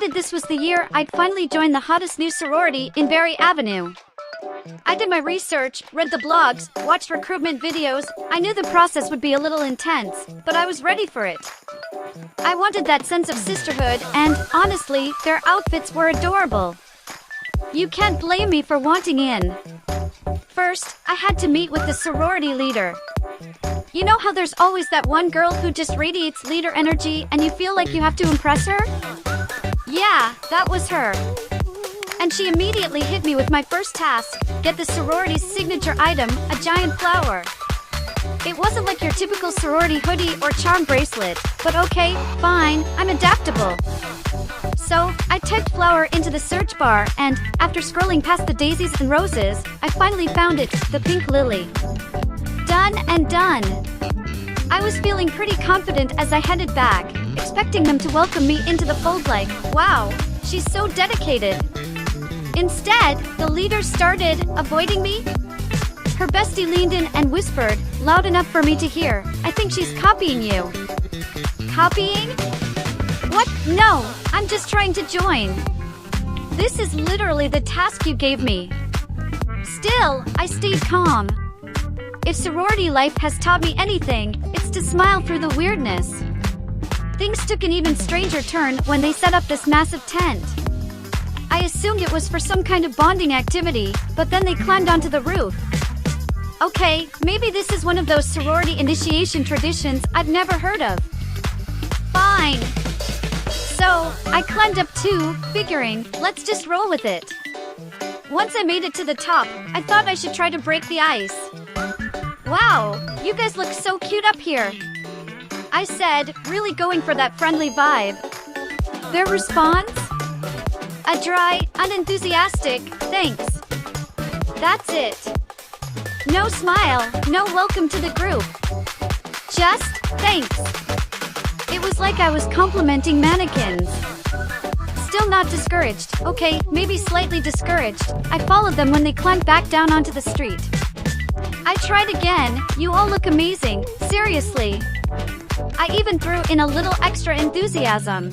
decided this was the year I'd finally join the hottest new sorority in berryavenue. I did my research, read the blogs, watched recruitment videos. I knew the process would be a little intense, but I was ready for it. I wanted that sense of sisterhood, and, honestly, their outfits were adorable. You can't blame me for wanting in. First, I had to meet with the sorority leader. You know how there's always that one girl who just radiates leader energy and you feel like you have to impress her? Yeah, that was her. And she immediately hit me with my first task, get the sorority's signature item, a giant flower. It wasn't like your typical sorority hoodie or charm bracelet, but okay, fine, I'm adaptable. So, I typed flower into the search bar and, after scrolling past the daisies and roses, I finally found it, the pink lily. Done and done. I was feeling pretty confident as I headed back, expecting them to welcome me into the fold like, wow, she's so dedicated. Instead, the leader started avoiding me. Her bestie leaned in and whispered, loud enough for me to hear, I think she's copying you. Copying? What? No, I'm just trying to join. This is literally the task you gave me. Still, I stayed calm. If sorority life has taught me anything, it's to smile through the weirdness. Things took an even stranger turn when they set up this massive tent. I assumed it was for some kind of bonding activity, but then they climbed onto the roof. Okay, maybe this is one of those sorority initiation traditions I've never heard of. Fine. So, I climbed up too, figuring, let's just roll with it. Once I made it to the top, I thought I should try to break the ice. Wow, you guys look so cute up here. I said, really going for that friendly vibe. Their response? A dry, unenthusiastic, thanks. That's it. No smile, no welcome to the group. Just, thanks. It was like I was complimenting mannequins. Still not discouraged, okay, maybe slightly discouraged. I followed them when they climbed back down onto the street. I tried again, you all look amazing, seriously. I even threw in a little extra enthusiasm.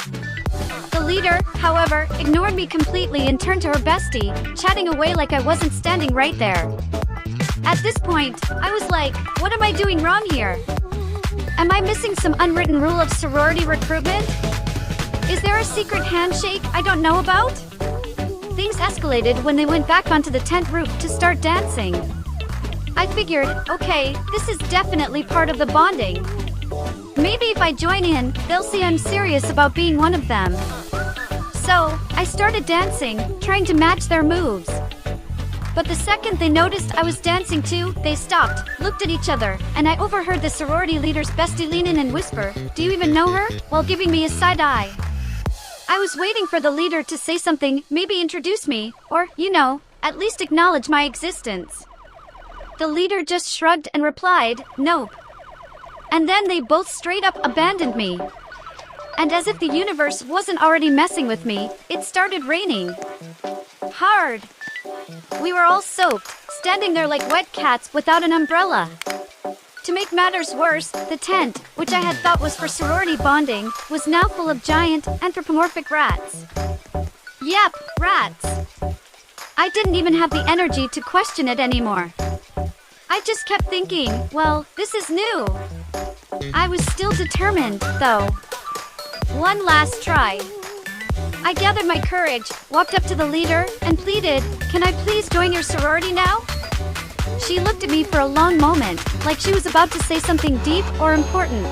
The leader, however, ignored me completely and turned to her bestie, chatting away like I wasn't standing right there. At this point, I was like, what am I doing wrong here? Am I missing some unwritten rule of sorority recruitment? Is there a secret handshake I don't know about? Things escalated when they went back onto the tent roof to start dancing. I figured, okay, this is definitely part of the bonding. Maybe if I join in, they'll see I'm serious about being one of them. So, I started dancing, trying to match their moves. But the second they noticed I was dancing too, they stopped, looked at each other, and I overheard the sorority leader's bestie lean in and whisper, do you even know her? While giving me a side eye. I was waiting for the leader to say something, maybe introduce me, or, you know, at least acknowledge my existence. The leader just shrugged and replied, nope. And then they both straight up abandoned me. And as if the universe wasn't already messing with me, it started raining. Hard. We were all soaked, standing there like wet cats without an umbrella. To make matters worse, the tent, which I had thought was for sorority bonding, was now full of giant, anthropomorphic rats. Yep, rats. I didn't even have the energy to question it anymore. I just kept thinking, well, this is new. I was still determined, though. One last try. I gathered my courage, walked up to the leader, and pleaded, can I please join your sorority now? She looked at me for a long moment, like she was about to say something deep or important.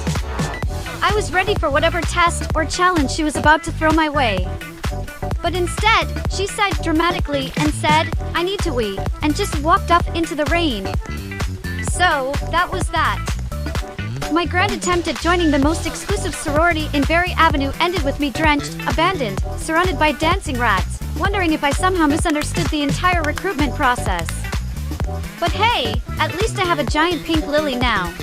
I was ready for whatever test or challenge she was about to throw my way. But instead, she sighed dramatically and said, I need to wee, and just walked off into the rain. So, that was that. My grand attempt at joining the most exclusive sorority in berryavenue ended with me drenched, abandoned, surrounded by dancing rats, wondering if I somehow misunderstood the entire recruitment process. But hey, at least I have a giant pink lily now.